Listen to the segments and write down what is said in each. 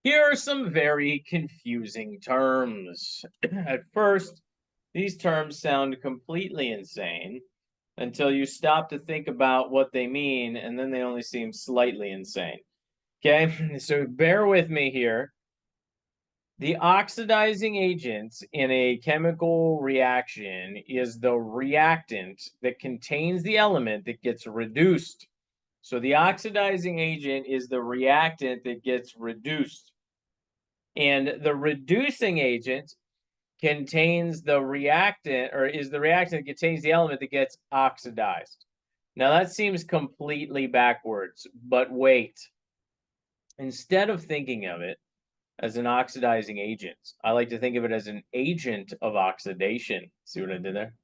Here are some very confusing terms. At first, these terms sound completely insane until you stop to think about what they mean, and then they only seem slightly insane. Okay, so bear with me here. The oxidizing agent in a chemical reaction is the reactant that contains the element that gets reduced. So the oxidizing agent is the reactant that gets reduced. And the reducing agent contains the reactant, or is the reactant that contains the element that gets oxidized. Now that seems completely backwards, but wait. Instead of thinking of it as an oxidizing agent, I like to think of it as an agent of oxidation. See what I did there?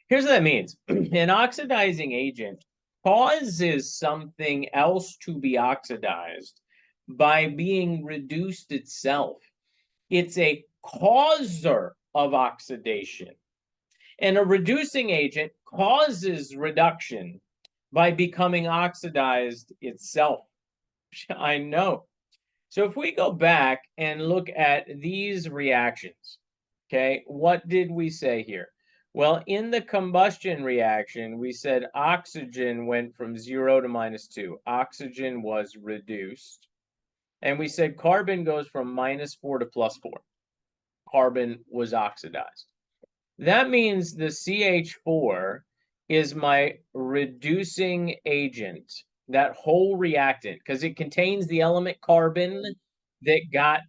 Here's what that means. An oxidizing agent causes something else to be oxidized by being reduced itself. It's a causer of oxidation. And a reducing agent causes reduction by becoming oxidized itself. I know. So if we go back and look at these reactions, okay, what did we say here? Well, in the combustion reaction, we said oxygen went from 0 to -2. Oxygen was reduced. And we said carbon goes from -4 to +4. Carbon was oxidized. That means the CH4 is my reducing agent, that whole reactant, because it contains the element carbon that got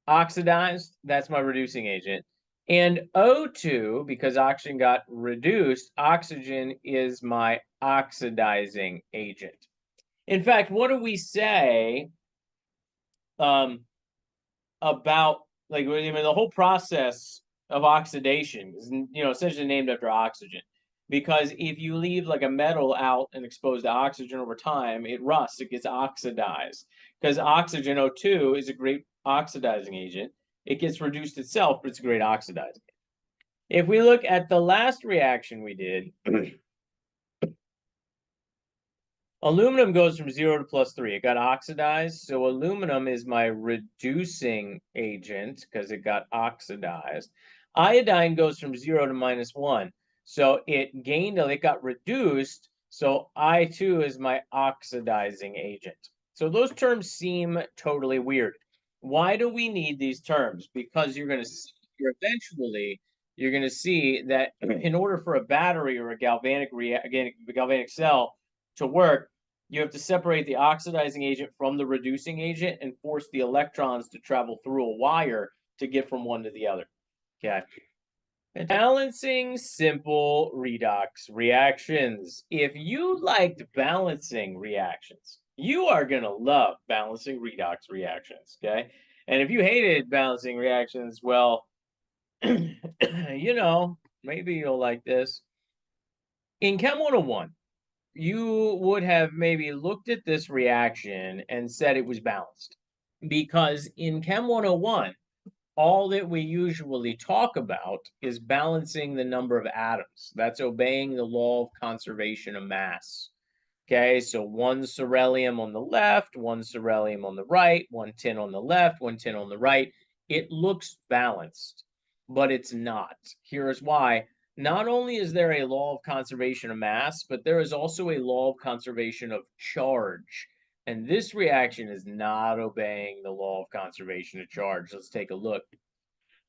oxidized. That's my reducing agent. And O2, because oxygen got reduced, oxygen is my oxidizing agent. In fact, what do we say um, about, like, I mean, the whole process of oxidation is, essentially named after oxygen. Because if you leave like a metal out and exposed to oxygen over time, it rusts, it gets oxidized. Because oxygen, O2, is a great oxidizing agent. It gets reduced itself, but it's a great oxidizing. If we look at the last reaction we did, aluminum goes from 0 to +3. It got oxidized, so aluminum is my reducing agent because it got oxidized. Iodine goes from 0 to -1, so it got reduced, so I2 is my oxidizing agent. So those terms seem totally weird. Why do we need these terms? Because you're going to see that in order for a battery or a galvanic cell to work, you have to separate the oxidizing agent from the reducing agent and force the electrons to travel through a wire to get from one to the other. Okay. And balancing simple redox reactions. If you liked balancing reactions, you are going to love balancing redox reactions. Okay. And if you hated balancing reactions, well, maybe you'll like this. In Chem 101, you would have maybe looked at this reaction and said it was balanced. Because in Chem 101, all that we usually talk about is balancing the number of atoms. That's obeying the law of conservation of mass. Okay, so one beryllium on the left, one beryllium on the right, one tin on the left, one tin on the right. It looks balanced, but it's not. Here's why. Not only is there a law of conservation of mass, but there is also a law of conservation of charge. And this reaction is not obeying the law of conservation of charge. Let's take a look.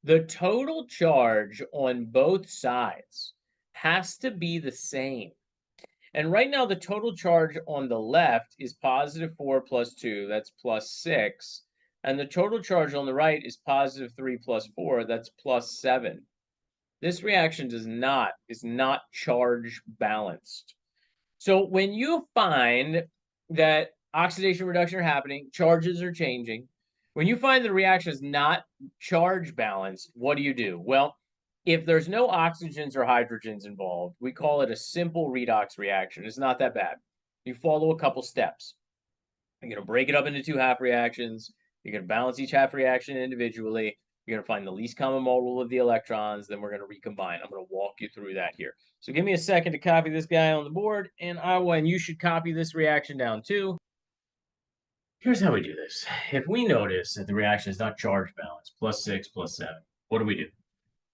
The total charge on both sides has to be the same. And right now, the total charge on the left is +4 plus 2, that's +6. And the total charge on the right is +3 plus 4, that's +7. This reaction is not charge balanced. So when you find that oxidation reduction are happening, charges are changing, when you find the reaction is not charge balanced, what do? Well, if there's no oxygens or hydrogens involved, we call it a simple redox reaction. It's not that bad. You follow a couple steps. You're going to break it up into two half reactions. You're going to balance each half reaction individually. You're going to find the least common modal of the electrons. Then we're going to recombine. I'm going to walk you through that here. So give me a second to copy this guy on the board, and you should copy this reaction down too. Here's how we do this. If we notice that the reaction is not charge balanced, +6, +7, what do?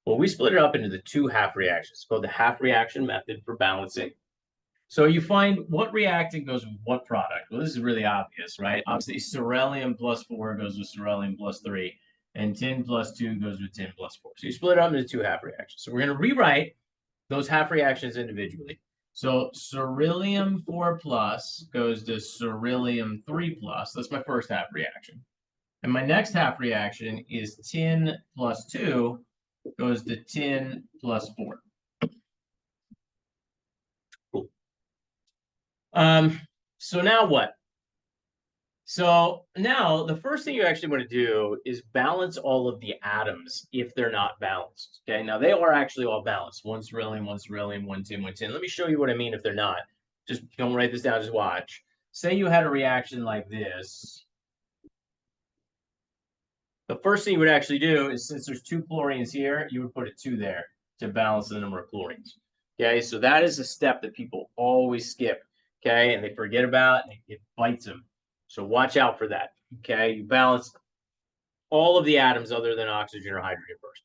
Well, we split it up into the two half reactions. It's called the half reaction method for balancing. So you find what reactant goes with what product. Well, this is really obvious, right? Obviously, beryllium +4 goes with beryllium +3, and tin +2 goes with tin +4. So you split it up into two half reactions. So we're going to rewrite those half reactions individually. So beryllium 4 plus goes to beryllium 3 plus. That's my first half reaction. And my next half reaction is tin +2 goes to tin +4. Cool. So now what? So now the first thing you actually want to do is balance all of the atoms if they're not balanced. Okay, now they are actually all balanced. One's beryllium, one tin, one tin. Let me show you what I mean if they're not. Just don't write this down, just watch. Say you had a reaction like this. The first thing you would actually do is, since there's two chlorines here, you would put a 2 there to balance the number of chlorines. Okay, so that is a step that people always skip. Okay, and they forget about, and it bites them. So watch out for that. Okay, you balance all of the atoms other than oxygen or hydrogen first.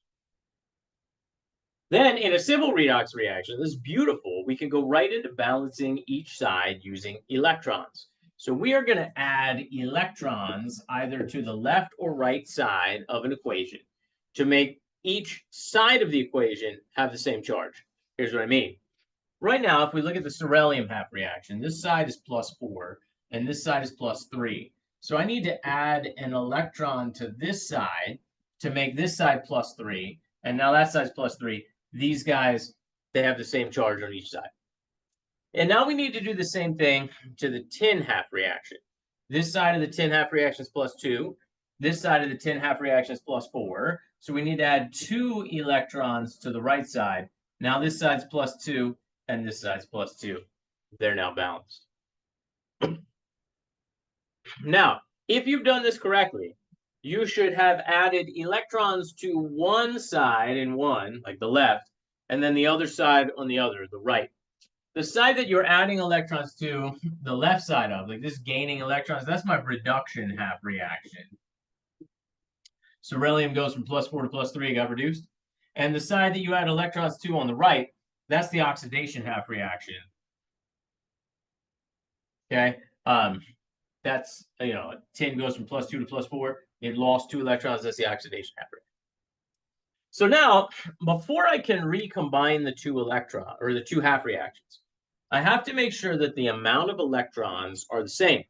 Then in a simple redox reaction, this is beautiful. We can go right into balancing each side using electrons. So we are going to add electrons either to the left or right side of an equation to make each side of the equation have the same charge. Here's what I mean. Right now, if we look at the beryllium half reaction, this side is +4 and this side is +3. So I need to add an electron to this side to make this side +3. And now that side's +3. These guys, they have the same charge on each side. And now we need to do the same thing to the tin half reaction. This side of the tin half reaction is +2. This side of the tin half reaction is +4. So we need to add 2 electrons to the right side. Now this side's +2 and this side's +2. They're now balanced. Now, if you've done this correctly, you should have added electrons to one side in one, like the left, and then the other side on the other, the right. The side that you're adding electrons to, the left side of, like this gaining electrons, that's my reduction half reaction. So beryllium goes from +4 to +3, it got reduced. And the side that you add electrons to on the right, that's the oxidation half reaction. Okay, that's, tin goes from +2 to +4. It lost 2 electrons. That's the oxidation half reaction. So now, before I can recombine the two half reactions, I have to make sure that the amount of electrons are the same,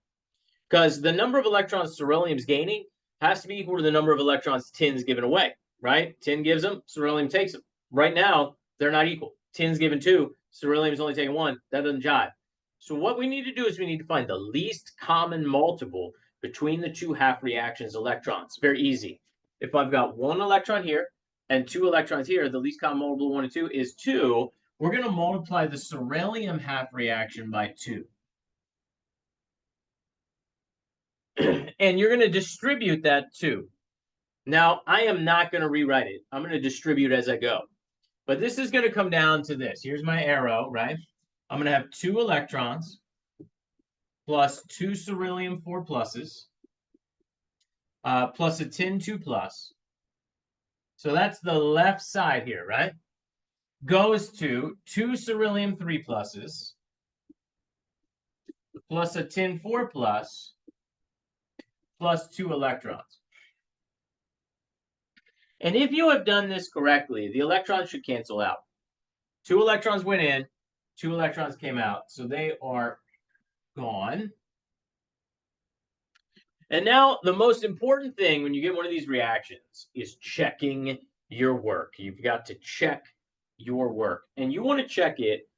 because the number of electrons beryllium's gaining has to be equal to the number of electrons tin's given away, right? Tin gives them, beryllium takes them. Right now, they're not equal. Tin's given 2, beryllium's only taking 1. That doesn't jive. So what we need to do is we need to find the least common multiple between the two half reactions electrons. Very easy. If I've got 1 electron here and 2 electrons here, the least common multiple of 1 and 2 is 2. We're going to multiply the beryllium half reaction by 2. And you're going to distribute that 2. Now, I am not going to rewrite it. I'm going to distribute as I go. But this is going to come down to this. Here's my arrow, right? I'm going to have 2 electrons plus 2 beryllium 4 pluses plus a tin 2 plus. So that's the left side here, right? Goes to 2 beryllium 3 pluses plus a tin 4 plus plus 2 electrons. And if you have done this correctly, the electrons should cancel out. 2 electrons went in, 2 electrons came out, so they are gone. And now the most important thing when you get one of these reactions is checking your work. You've got to check your work. And you want to check it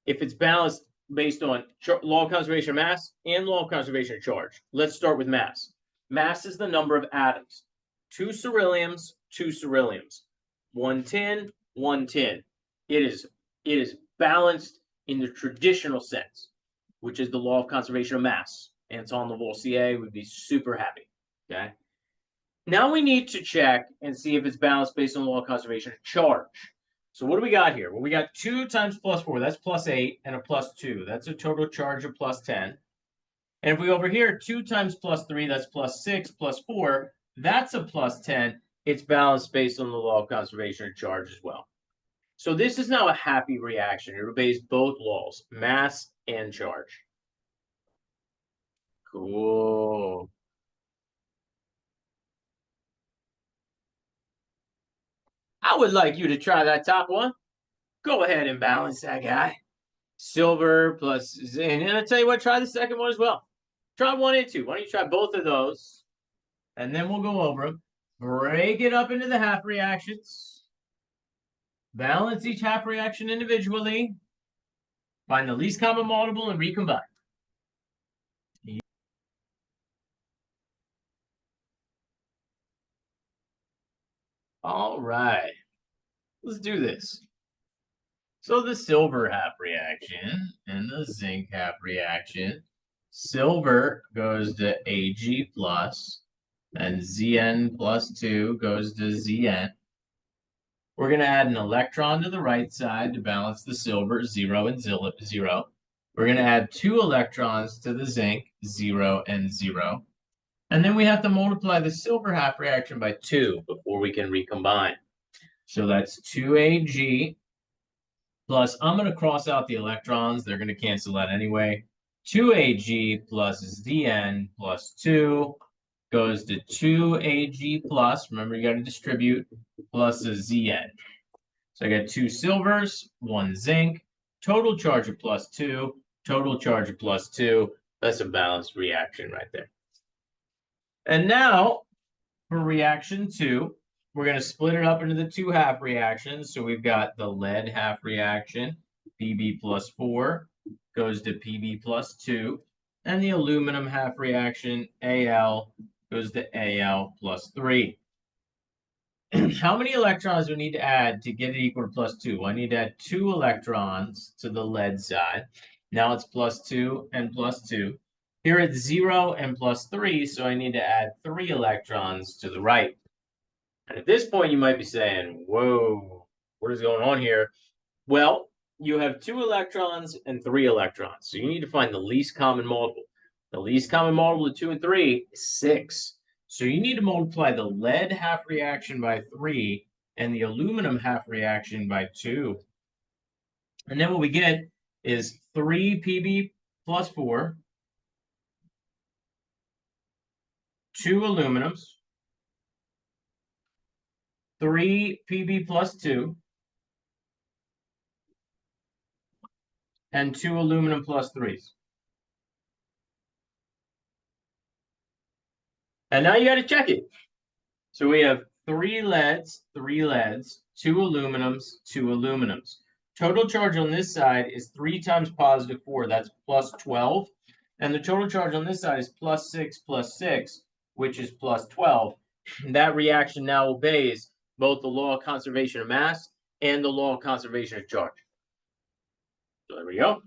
if it's balanced based on law of conservation of mass and law of conservation of charge. Let's start with mass. Mass is the number of atoms. 2 berylliums, 2 berylliums. 1 tin, 1 tin. It is balanced in the traditional sense, which is the law of conservation of mass. Anton Lavoisier would be super happy. Okay. Now we need to check and see if it's balanced based on the law of conservation of charge. So what do we got here? Well, we got 2 times +4. That's +8 and a +2. That's a total charge of +10. And if we over here, 2 times plus 3, that's plus 6, plus 4, that's a plus 10. It's balanced based on the law of conservation of charge as well. So this is now a happy reaction. It obeys both laws, mass and charge. Cool. I would like you to try that top one. Go ahead and balance that guy. Silver plus zinc. And I'll tell you what, try the second one as well. Try 1 and 2. Why don't you try both of those? And then we'll go over them. Break it up into the half reactions. Balance each half reaction individually. Find the least common multiple and recombine. All right. Let's do this. So the silver half reaction and the zinc half reaction. Silver goes to Ag plus, and Zn plus 2 goes to Zn. We're going to add an electron to the right side to balance the silver, 0 and 0. We're going to add 2 electrons to the zinc, 0 and 0. And then we have to multiply the silver half reaction by 2 before we can recombine. So that's 2Ag plus, I'm going to cross out the electrons. They're going to cancel out anyway. 2Ag plus Zn plus 2 goes to 2Ag plus. Remember, you got to distribute, plus a Zn. So I got 2 silvers, 1 zinc, total charge of plus 2, total charge of plus 2. That's a balanced reaction right there. And now for reaction 2, we're going to split it up into the 2 half reactions. So we've got the lead half reaction, Pb plus 4 goes to Pb plus 2. And the aluminum half reaction, Al, goes to Al plus 3. How many electrons do we need to add to get it equal to plus 2? Well, I need to add 2 electrons to the lead side. Now it's plus 2 and plus 2. Here it's 0 and plus 3, so I need to add 3 electrons to the right. And at this point, you might be saying, whoa, what is going on here? Well, you have 2 electrons and 3 electrons, so you need to find the least common multiple. The least common multiple of 2 and 3 is 6. So you need to multiply the lead half reaction by 3 and the aluminum half reaction by 2. And then what we get is 3 Pb plus 4, 2 aluminums, 3 Pb plus 2, and 2 aluminum plus 3s. And now you got to check it. So we have 3 leads, 2 aluminums, 2 aluminums. Total charge on this side is 3 times positive 4. That's plus 12. And the total charge on this side is plus 6, which is plus 12. That reaction now obeys both the law of conservation of mass and the law of conservation of charge. So there we go.